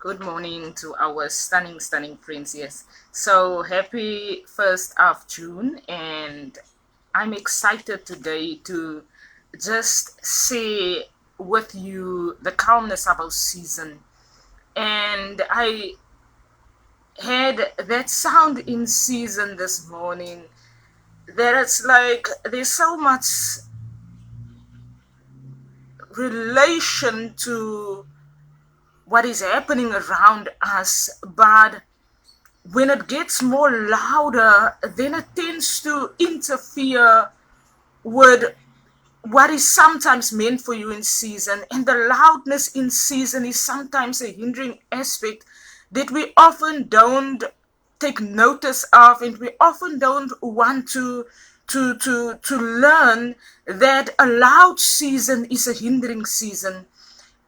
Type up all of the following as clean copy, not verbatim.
Good morning to our stunning friends. Yes. So happy 1st of June, and I'm excited today to just share with you the calmness of our season. And I had that sound in season this morning that it's like there's so much relation to what is happening around us, but when it gets more louder, then it tends to interfere with what is sometimes meant for you in season. And the loudness in season is sometimes a hindering aspect that we often don't take notice of, and we often don't want to learn that a loud season is a hindering season.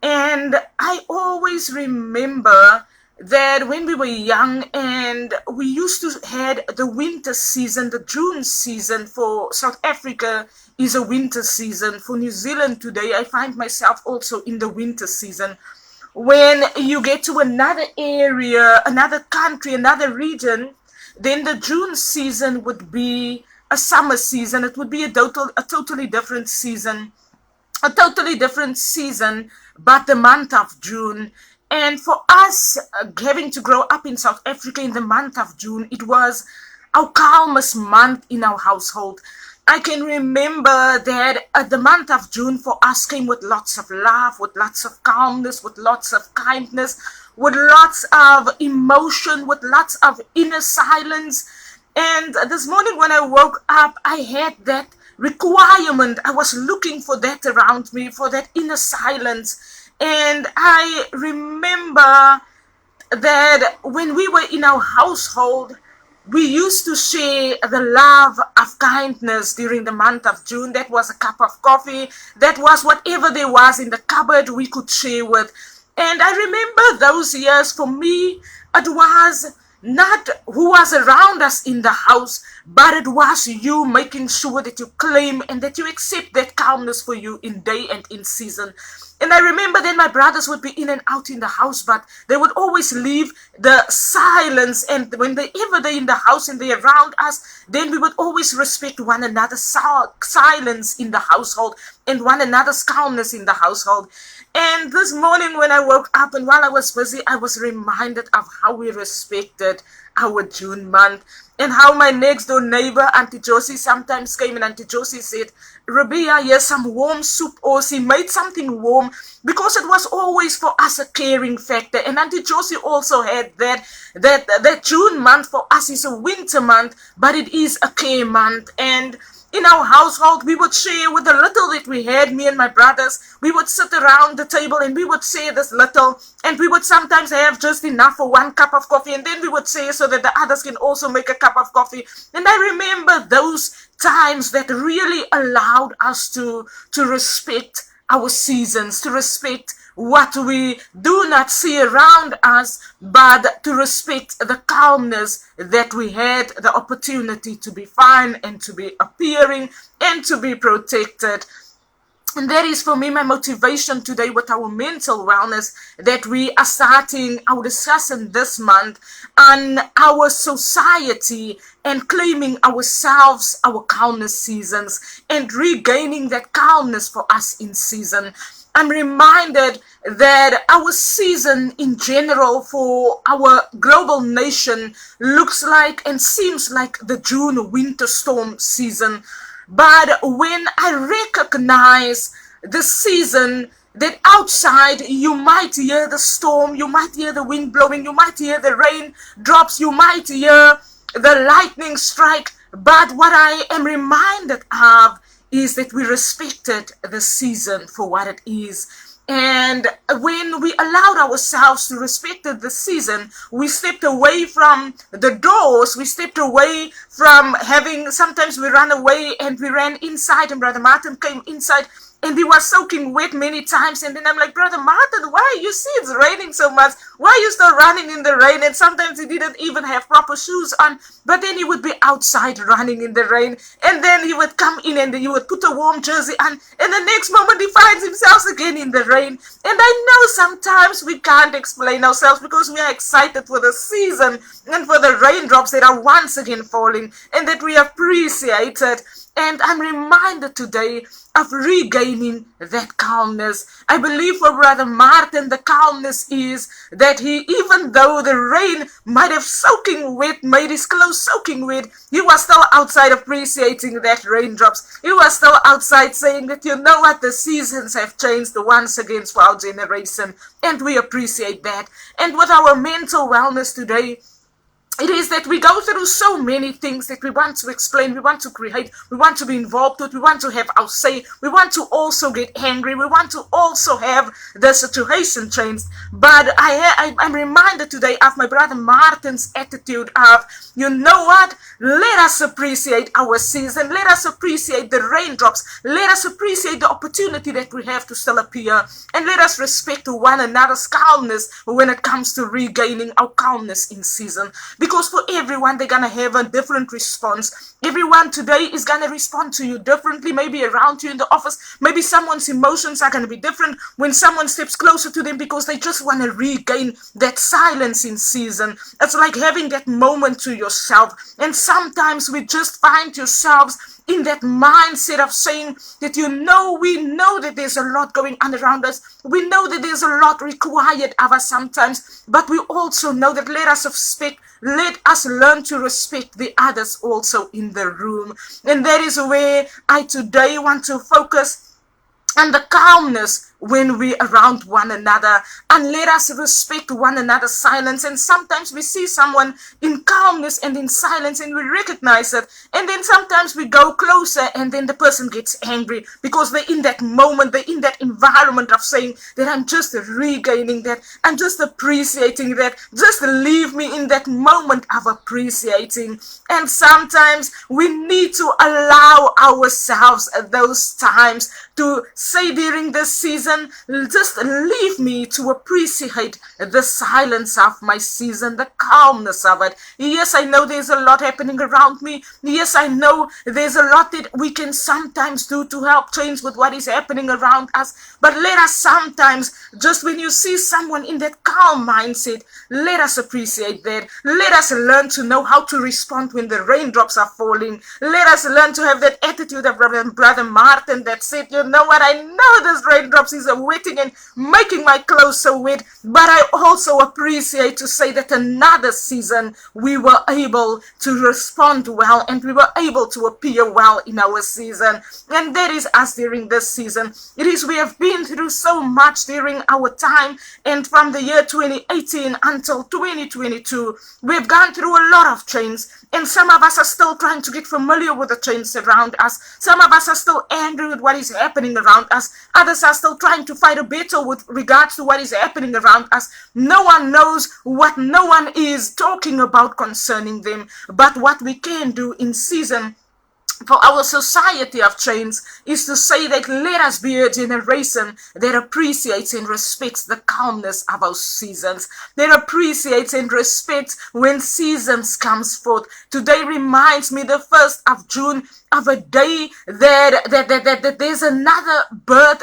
And I always remember that when we were young and we used to had the winter season, the June season for South Africa is a winter season. For New Zealand today, I find myself also in the winter season. When you get to another area, another country, another region, then the June season would be a summer season. It would be a totally different season, but the month of June. And for us, having to grow up in South Africa in the month of June, it was our calmest month in our household. I can remember that the month of June for us came with lots of love, with lots of calmness, with lots of kindness, with lots of emotion, with lots of inner silence. And this morning when I woke up, I had that requirement. I was looking for that around me, for that inner silence. And I remember that when we were in our household, we used to share the love of kindness during the month of June. That was a cup of coffee. That was whatever there was in the cupboard we could share with. And I remember those years. For me, it was not who was around us in the house, but it was you making sure that you claim and that you accept that calmness for you in day and in season. And I remember then my brothers would be in and out in the house, but they would always leave the silence. And when they're in the house and they're around us, then we would always respect one another's silence in the household and one another's calmness in the household. And this morning when I woke up and while I was busy, I was reminded of how we respected our June month and how my next door neighbor, Auntie Josie, sometimes came and Auntie Josie said, Rabia, here's some warm soup, or she made something warm, because it was always for us a caring factor. And Auntie Josie also had that June month for us is a winter month, but it is a care month. And in our household, we would share with the little that we had, me and my brothers. We would sit around the table and we would share this little, and we would sometimes have just enough for one cup of coffee, and then we would share so that the others can also make a cup of coffee. And I remember those times that really allowed us to respect our seasons, to respect what we do not see around us, but to respect the calmness that we had the opportunity to be fine and to be appearing and to be protected. And that is for me my motivation today with our mental wellness that we are starting our discussion this month on our society and claiming ourselves, our calmness seasons, and regaining that calmness for us in season. I'm reminded that our season in general for our global nation looks like and seems like the June winter storm season. But when I recognize the season, that outside you might hear the storm, you might hear the wind blowing, you might hear the rain drops, you might hear the lightning strike, but what I am reminded of is that we respected the season for what it is. And when we allowed ourselves to respect the season, we stepped away from the doors, we stepped away from having, sometimes we ran away and we ran inside, and Brother Martin came inside and he was soaking wet many times. And then I'm like, Brother Martin, why? You see it's raining so much. Why are you still running in the rain? And sometimes he didn't even have proper shoes on, but then he would be outside running in the rain, and then he would come in and he would put a warm jersey on, and the next moment he finds himself again in the rain. And I know sometimes we can't explain ourselves because we are excited for the season and for the raindrops that are once again falling and that we appreciate it. And I'm reminded today of regaining that calmness. I believe for Brother Martin, the calmness is that he, even though the rain might have soaking wet, made his clothes soaking wet, he was still outside appreciating that raindrops. He was still outside saying that, you know what, the seasons have changed once again for our generation, and we appreciate that. And with our mental wellness today, it is that we go through so many things that we want to explain, we want to create, we want to be involved with, we want to have our say, we want to also get angry, we want to also have the situation changed. But I'm reminded today of my Brother Martin's attitude of, you know what, let us appreciate our season, let us appreciate the raindrops, let us appreciate the opportunity that we have to still appear, and let us respect one another's calmness when it comes to regaining our calmness in season. Because for everyone, they're going to have a different response. Everyone today is going to respond to you differently, maybe around you in the office. Maybe someone's emotions are going to be different when someone steps closer to them because they just want to regain that silence in season. It's like having that moment to yourself. And sometimes we just find yourselves in that mindset of saying that, we know that there's a lot going on around us. We know that there's a lot required of us sometimes, but we also know that let us learn to respect the others also in the room. And that is where I today want to focus on the calmness when we around one another, and let us respect one another's silence. And sometimes we see someone in calmness and in silence and we recognize it, and then sometimes we go closer and then the person gets angry because they're in that moment, they're in that environment of saying that I'm just regaining that, I'm just appreciating that, just leave me in that moment of appreciating. And sometimes we need to allow ourselves at those times to say during this season, just leave me to appreciate the silence of my season, the calmness of it. Yes, I know there's a lot happening around me. Yes, I know there's a lot that we can sometimes do to help change with what is happening around us. But let us sometimes, just when you see someone in that calm mindset, let us appreciate that. Let us learn to know how to respond when the raindrops are falling. Let us learn to have that attitude of Brother Martin that said, you know what, I know this raindrops is wetting and making my clothes so wet, but I also appreciate to say that another season we were able to respond well and we were able to appear well in our season. And that is us during this season. It is we have been through so much during our time, and from the year 2018 until 2022 we've gone through a lot of change, and some of us are still trying to get familiar with the change around us. Some of us are still angry with what is happening around us. Others are still trying to fight a battle with regards to what is happening around us. No one knows what no one is talking about concerning them, but what we can do in season for our society of change is to say that let us be a generation that appreciates and respects the calmness of our seasons, that appreciates and respects when seasons comes forth. Today reminds me the 1st of June of a day that there's another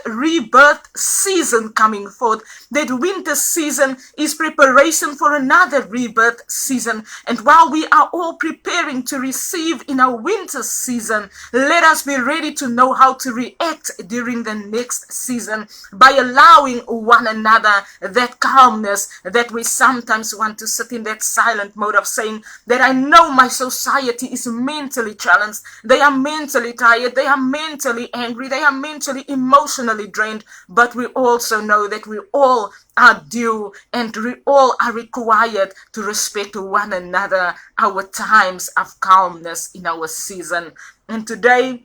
rebirth season coming forth. That winter season is preparation for another rebirth season. And while we are all preparing to receive in our winter season, let us be ready to know how to react during the next season by allowing one another that calmness that we sometimes want to sit in that silent mode of saying that I know my society is mentally challenged. They are mentally tired, they are mentally angry, they are mentally emotionally drained, but we also know that we all are due and we all are required to respect one another, our times of calmness in our season. And today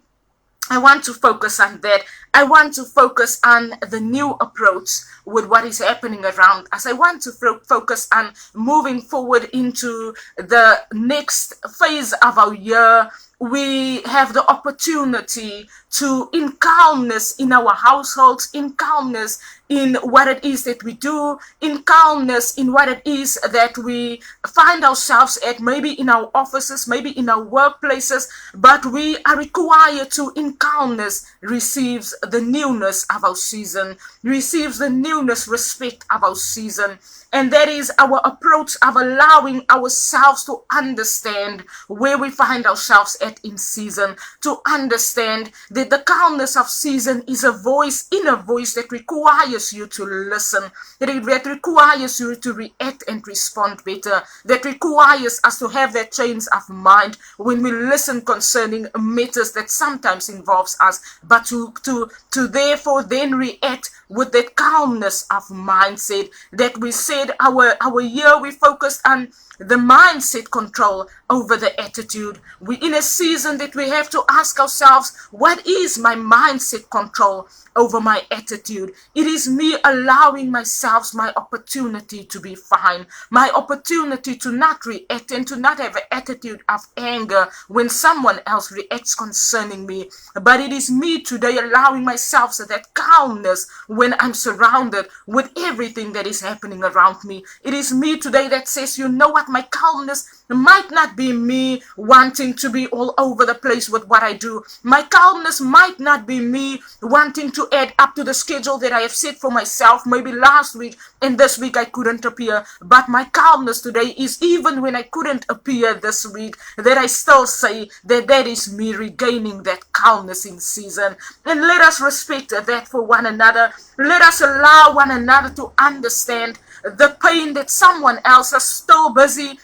I want to focus on that. I want to focus on the new approach with what is happening around us. I want to focus on moving forward into the next phase of our year we have the opportunity to, in calmness in our households, in calmness in what it is that we do, in calmness in what it is that we find ourselves at, maybe in our offices, maybe in our workplaces, but we are required to, in calmness, receives the newness of our season, receives the newness, respect of our season. And that is our approach of allowing ourselves to understand where we find ourselves at in season, to understand that the calmness of season is a voice, inner voice, that requires you to listen, that requires you to react and respond better, that requires us to have that change of mind when we listen concerning matters that sometimes involves us, but to therefore then react with that calmness of mindset. That we said our year we focused on the mindset control over the attitude. We in a season that we have to ask ourselves, what is my mindset control over my attitude? It is me allowing myself my opportunity to be fine, my opportunity to not react and to not have an attitude of anger when someone else reacts concerning me. But it is me today allowing myself that calmness when I'm surrounded with everything that is happening around me. It is me today that says, you know what, my calmness might not be me wanting to be all over the place with what I do. My calmness might not be me wanting to add up to the schedule that I have set for myself. Maybe last week and this week I couldn't appear. But my calmness today is, even when I couldn't appear this week, that I still say that that is me regaining that calmness in season. And let us respect that for one another. Let us allow one another to understand the pain that someone else is still busy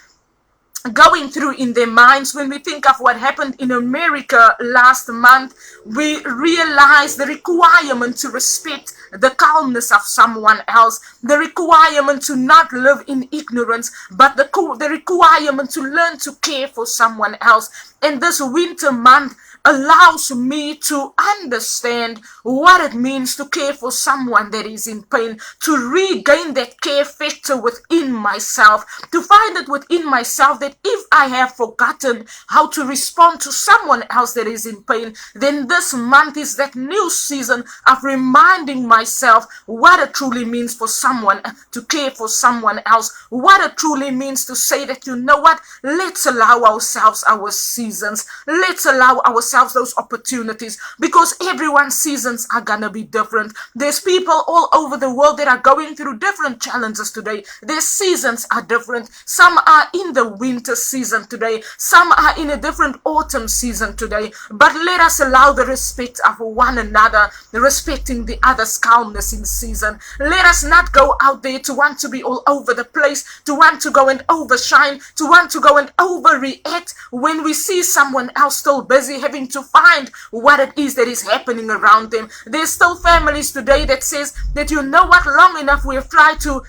going through in their minds. When we think of what happened in America last month, we realize the requirement to respect the calmness of someone else, the requirement to not live in ignorance, but the requirement to learn to care for someone else. And this winter month allows me to understand what it means to care for someone that is in pain, to regain that care factor within myself, to find it within myself that if I have forgotten how to respond to someone else that is in pain, then this month is that new season of reminding myself what it truly means for someone to care for someone else, what it truly means to say that, you know what, let's allow ourselves our seasons, let's allow ourselves those opportunities, because everyone's seasons are gonna be different. There's people all over the world that are going through different challenges today. Their seasons are different. Some are in the winter season today, some are in a different autumn season today. But let us allow the respect of one another, respecting the other's calmness in season. Let us not go out there to want to be all over the place, to want to go and overshine, to want to go and overreact when we see someone else still busy having to find what it is that is happening around them. There's still families today that says that, you know what, long enough we have tried to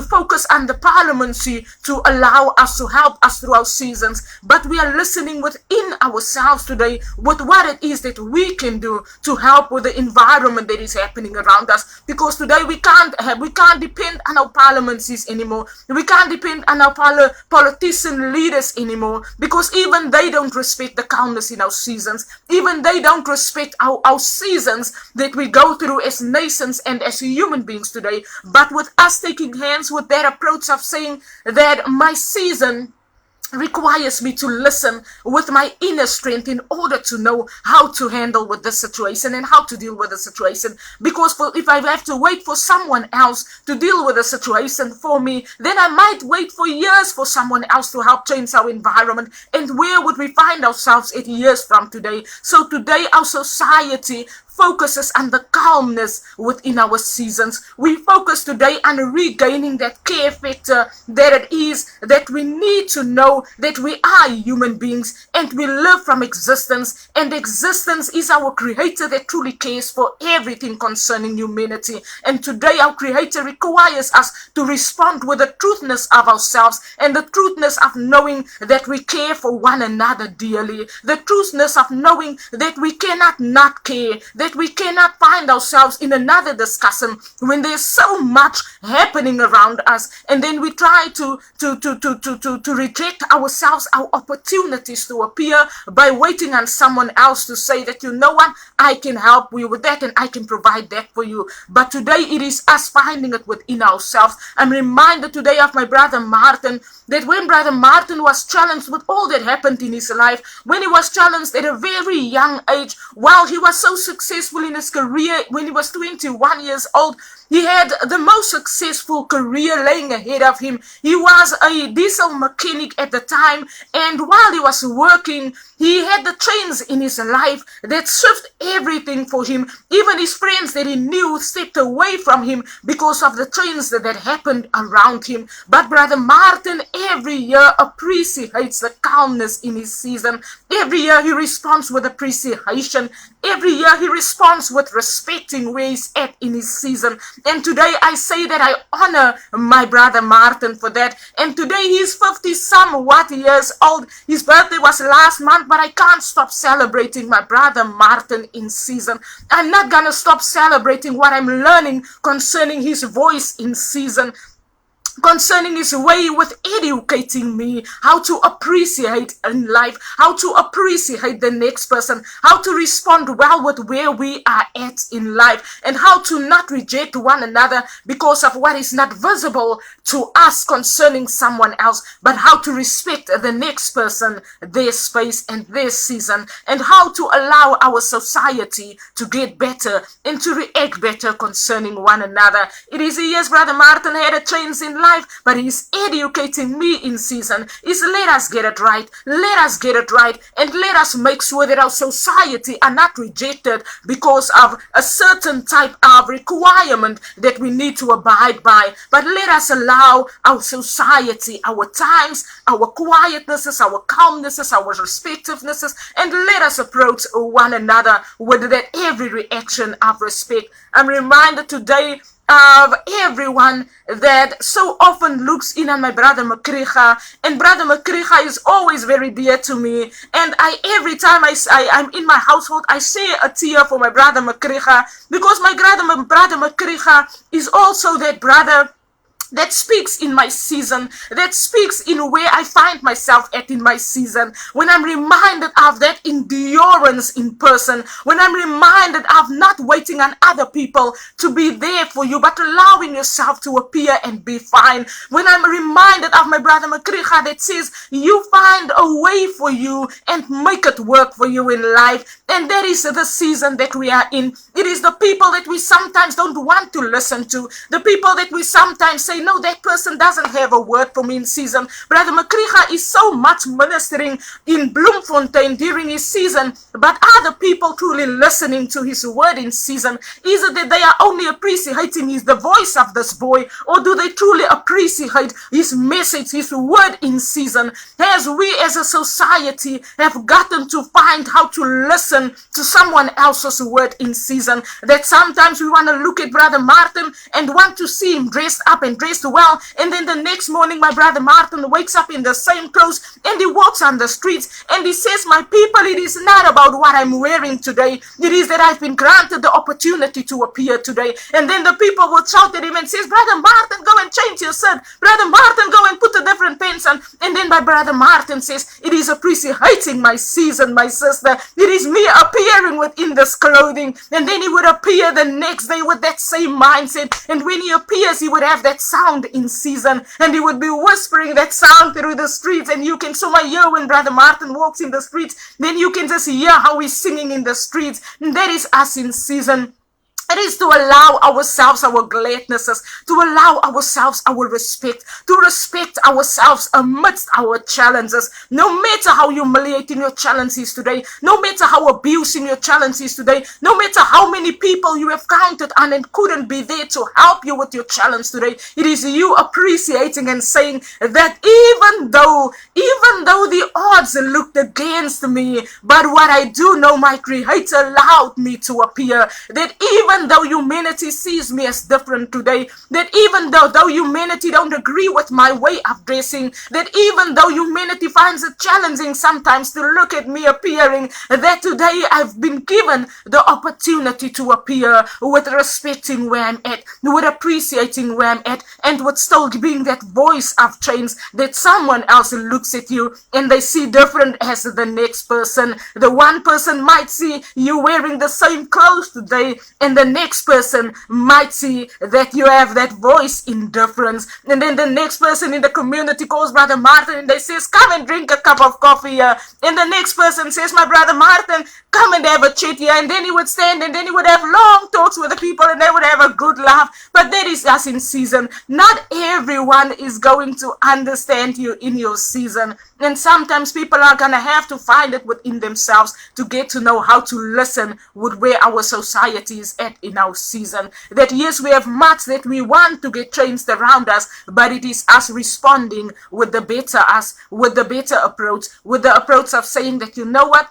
focus on the parliamentary to allow us to help us through our seasons, but we are listening within ourselves today with what it is that we can do to help with the environment that is happening around us. Because today we can't depend on our parliamentaries anymore. We can't depend on our politician leaders anymore, because even they don't respect the calmness in our seasons. Even they don't respect our seasons that we go through as nations and as human beings today. But with us taking hands with that approach of saying that my season requires me to listen with my inner strength in order to know how to handle with the situation and how to deal with the situation. Because if I have to wait for someone else to deal with the situation for me, then I might wait for years for someone else to help change our environment. And where would we find ourselves 8 years from today? So today our society focuses on the calmness within our seasons. We focus today on regaining that care factor that it is that we need to know that we are human beings and we live from existence, and existence is our creator that truly cares for everything concerning humanity. And today our creator requires us to respond with the truthness of ourselves and the truthness of knowing that we care for one another dearly, the truthness of knowing that we cannot not care, that that we cannot find ourselves in another discussion when there's so much happening around us, and then we try to reject ourselves, our opportunities to appear by waiting on someone else to say that, you know what, I can help you with that and I can provide that for you. But today it is us finding it within ourselves. I'm reminded today of my brother Martin, that when brother Martin was challenged with all that happened in his life, when he was challenged at a very young age, while he was so successful in his career, when he was 21 years old, he had the most successful career laying ahead of him. He was a diesel mechanic at the time, and while he was working, he had the chains in his life that served everything for him. Even his friends that he knew stepped away from him because of the chains that happened around him. But brother Martin every year appreciates the calmness in his season. Every year he responds with appreciation. Every year he responds with respecting where he's at in his season. And today I say that I honor my brother Martin for that. And today he's 50-somewhat years old. His birthday was last month, but I can't stop celebrating my brother Martin in season. I'm not gonna stop celebrating what I'm learning concerning his voice in season, concerning his way with educating me how to appreciate in life, how to appreciate the next person, how to respond well with where we are at in life, and how to not reject one another because of what is not visible to us concerning someone else, but how to respect the next person, their space and their season, and how to allow our society to get better and to react better concerning one another. It is, yes, brother Martin had a change in life, but he's educating me in season. Is let us get it right, let us get it right, and let us make sure that our society are not rejected because of a certain type of requirement that we need to abide by, but let us allow our society, our times, our quietnesses, our calmnesses, our respectivenesses, and let us approach one another with that every reaction of respect. I'm reminded today of everyone that so often looks in on my brother Makricha, and brother Makricha is always very dear to me, and every time I'm in my household, I say a tear for my brother Makricha, because my brother Makricha is also that brother that speaks in my season, that speaks in where I find myself at in my season, when I'm reminded of that endurance in person, when I'm reminded of not waiting on other people to be there for you, but allowing yourself to appear and be fine, when I'm reminded of my brother Makricha that says, you find a way for you and make it work for you in life. And that is the season that we are in. It is the people that we sometimes don't want to listen to, the people that we sometimes say, no, that person doesn't have a word for me in season. Brother Makricha is so much ministering in Bloemfontein during his season, but are the people truly listening to his word in season? Is it that they are only appreciating the voice of this boy, or do they truly appreciate his message, his word in season? As we as a society have gotten to find how to listen to someone else's word in season, that sometimes we want to look at brother Martin and want to see him dressed up and dressed well, and then the next morning my brother Martin wakes up in the same clothes and he walks on the streets and he says, my people, it is not about what I'm wearing today, it is that I've been granted the opportunity to appear today. And then the people will shout at him and says, brother Martin, go and change your shirt, brother Martin, go and put a different pants on. And then my brother Martin says, it is appreciating my season, my sister, it is me appearing within this clothing. And then he would appear the next day with that same mindset, and when he appears he would have that sound in season, and he would be whispering that sound through the streets, and you can so hear when brother Martin walks in the streets, then you can just hear how he's singing in the streets. And that is us in season. It is to allow ourselves our gladnesses, to allow ourselves our respect, to respect ourselves amidst our challenges. No matter how humiliating your challenge is today, no matter how abusing your challenge is today, no matter how many people you have counted on and couldn't be there to help you with your challenge today, it is you appreciating and saying that even though the odds looked against me, but what I do know, my Creator allowed me to appear, that even even though humanity sees me as different today, that even though humanity don't agree with my way of dressing, that even though humanity finds it challenging sometimes to look at me appearing, that today I've been given the opportunity to appear with respecting where I'm at, with appreciating where I'm at, and with still being that voice of change, that someone else looks at you and they see different as the next person. The one person might see you wearing the same clothes today, and the next person might see that you have that voice in difference. And then the next person in the community calls Brother Martin and they says, come and drink a cup of coffee here. And the next person says, my Brother Martin, come and have a chat here. And then he would stand and then he would have long talks with the people and they would have a good laugh. But that is us in season. Not everyone is going to understand you in your season. And sometimes people are going to have to find it within themselves to get to know how to listen with where our society is at in our season. That yes, we have much that we want to get changed around us, but it is us responding with the better us, with the better approach, with the approach of saying that, you know what,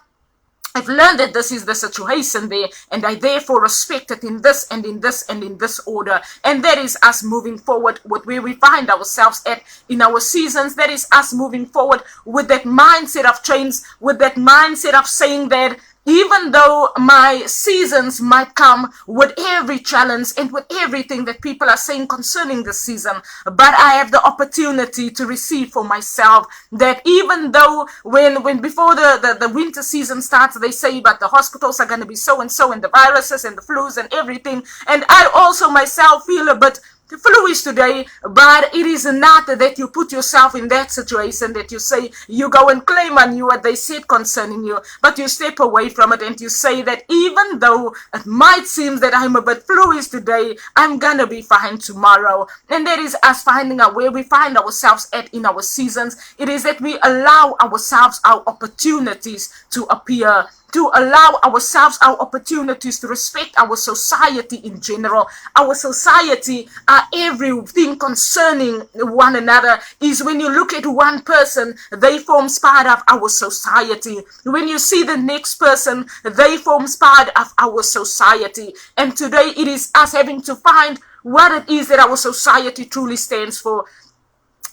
I've learned that this is the situation there, and I therefore respect it in this and in this and in this order. And that is us moving forward with where we find ourselves at in our seasons. That is us moving forward with that mindset of change, with that mindset of saying that even though my seasons might come with every challenge and with everything that people are saying concerning the season, but I have the opportunity to receive for myself that even though when before the winter season starts, they say, but the hospitals are going to be so and so, and the viruses and the flus and everything, and I also myself feel a bit fluish today, but it is not that you put yourself in that situation that you say you go and claim on you what they said concerning you, but you step away from it and you say that even though it might seem that I'm a bit fluish today, I'm gonna be fine tomorrow. And that is us finding out where we find ourselves at in our seasons. It is that we allow ourselves our opportunities to appear, to allow ourselves our opportunities to respect our society in general. Our society, everything concerning one another is when you look at one person, they form part of our society. When you see the next person, they form part of our society. And today it is us having to find what it is that our society truly stands for,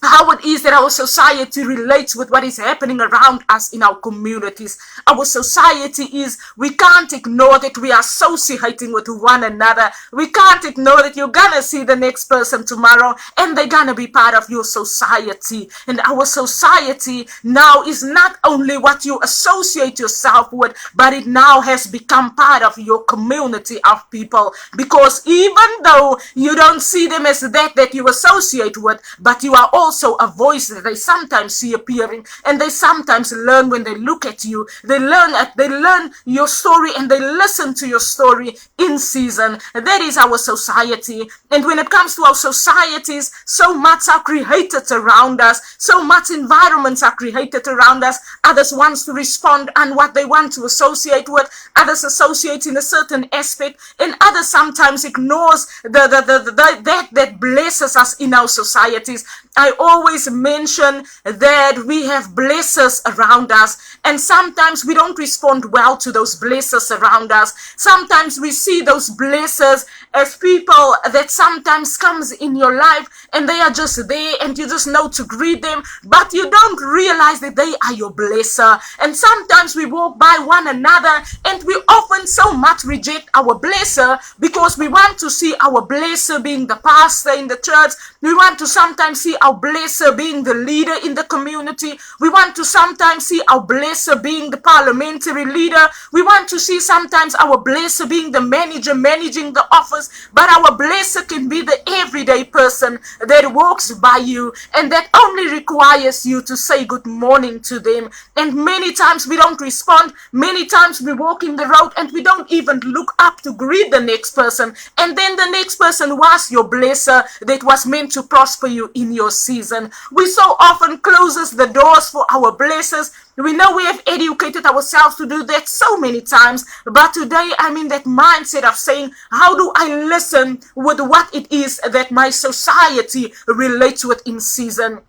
how it is that our society relates with what is happening around us in our communities. Our society is, we can't ignore that we are associating with one another. We can't ignore that you're gonna see the next person tomorrow and they're gonna be part of your society. And our society now is not only what you associate yourself with, but it now has become part of your community of people. Because even though you don't see them as that you associate with, but you are also a voice that they sometimes see appearing, and they sometimes learn when they look at you. They learn your story and they listen to your story in season. That is our society. And when it comes to our societies, so much are created around us, so much environments are created around us. Others want to respond on what they want to associate with, others associate in a certain aspect, and others sometimes ignores that blesses us in our societies. I always mention that we have blessers around us, and sometimes we don't respond well to those blessers around us. Sometimes we see those blessers as people that sometimes comes in your life and they are just there and you just know to greet them, but you don't realize that they are your blesser. And sometimes we walk by one another and we often so much reject our blesser because we want to see our blesser being the pastor in the church. We want to sometimes see our blesser being the leader in the community. We want to sometimes see our blesser being the parliamentary leader. We want to see sometimes our blesser being the manager managing the office. But our blesser can be the everyday person that walks by you and that only requires you to say good morning to them. And many times we don't respond. Many times we walk in the road and we don't even look up to greet the next person. And then the next person was your blesser that was meant to prosper you in your season. We so often closes the doors for our blessers. We know we have educated ourselves to do that so many times, but today I'm in that mindset of saying, how do I listen with what it is that my society relates with in season?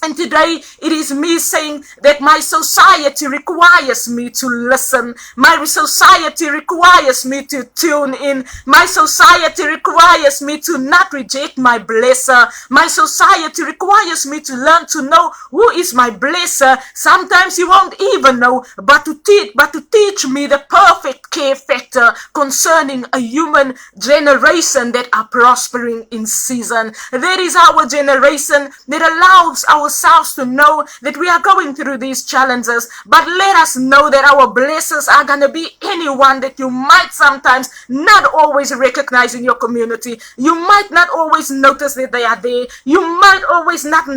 And today it is me saying that my society requires me to listen. My society requires me to tune in. My society requires me to not reject my blesser. My society requires me to learn to know who is my blesser. Sometimes you won't even know, but to teach me the perfect care factor concerning a human generation that are prospering in season. That is our generation that allows ourselves to know that we are going through these challenges, but let us know that our blessings are going to be anyone that you might sometimes not always recognize in your community. You might not always notice that they are there. You might always not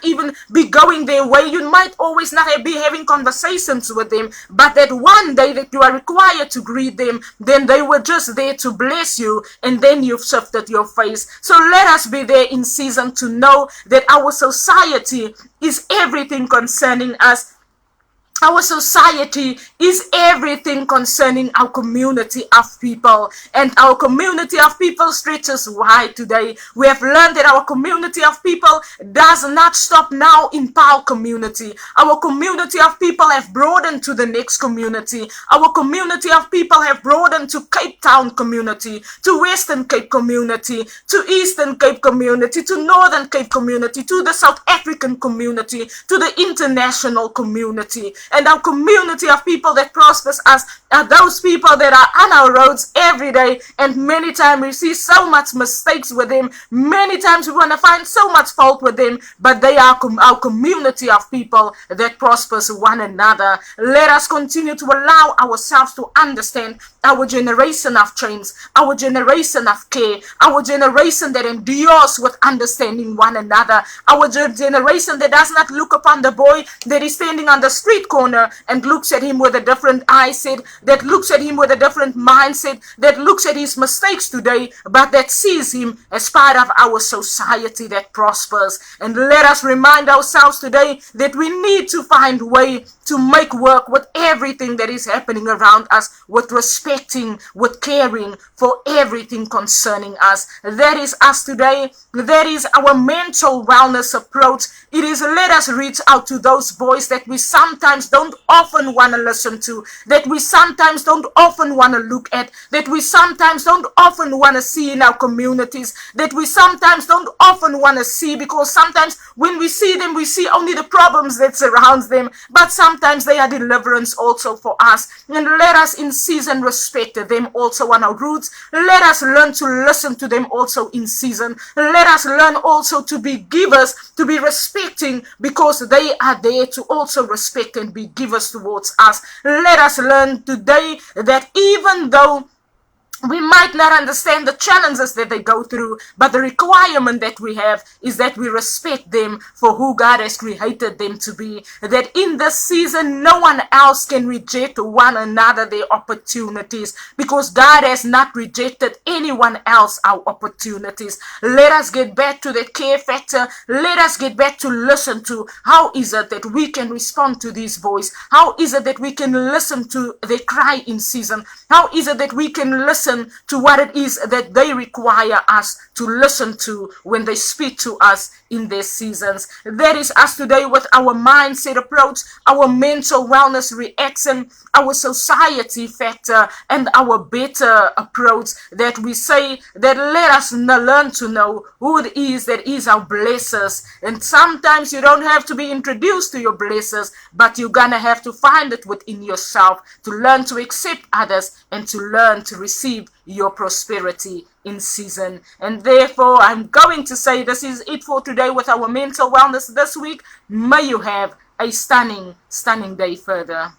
even be going their way. You might always not be having conversations with them, but that one day that you are required to greet them, then they were just there to bless you, and then you've shifted your face. So let us be there in season to know that our society is everything concerning us. Our society is everything concerning our community of people. And our community of people stretches wide today. We have learned that our community of people does not stop now in Paarl community. Our community of people have broadened to the next community. Our community of people have broadened to Cape Town community, to Western Cape community, to Eastern Cape community, to Northern Cape community, to the South African community, to the international community. And our community of people that prospers us are those people that are on our roads every day, and many times we see so much mistakes with them. Many times we want to find so much fault with them, but they are our community of people that prospers one another. Let us continue to allow ourselves to understand our generation of change, our generation of care, our generation that endures with understanding one another, our generation that does not look upon the boy that is standing on the street corner and looks at him with a different eyesight, that looks at him with a different mindset, that looks at his mistakes today, but that sees him as part of our society that prospers. And let us remind ourselves today that we need to find a way to make work with everything that is happening around us, with respecting, with caring for everything concerning us. That is us today. That is our mental wellness approach. It is let us reach out to those boys that we sometimes don't often want to listen to, that we sometimes don't often want to look at, that we sometimes don't often want to see in our communities, that we sometimes don't often want to see, because sometimes when we see them, we see only the problems that surrounds them, but sometimes they are deliverance also for us. And let us in season respect them also on our roots. Let us learn to listen to them also in season. Let us learn also to be givers, to be respecting, because they are there to also respect and be givers towards us. Let us learn today that even though we might not understand the challenges that they go through, but the requirement that we have is that we respect them for who God has created them to be. That in this season, no one else can reject one another their opportunities, because God has not rejected anyone else our opportunities. Let us get back to that care factor. Let us get back to listen to how is it that we can respond to these voices. How is it that we can listen to their cry in season? How is it that we can listen to what it is that they require us to listen to when they speak to us in their seasons? That is us today with our mindset approach, our mental wellness reaction, our society factor, and our better approach, that we say that let us learn to know who it is that is our blessers. And sometimes you don't have to be introduced to your blessers, but you're gonna have to find it within yourself to learn to accept others and to learn to receive your prosperity in season. And therefore, I'm going to say this is it for today with our mental wellness this week. May you have a stunning day further.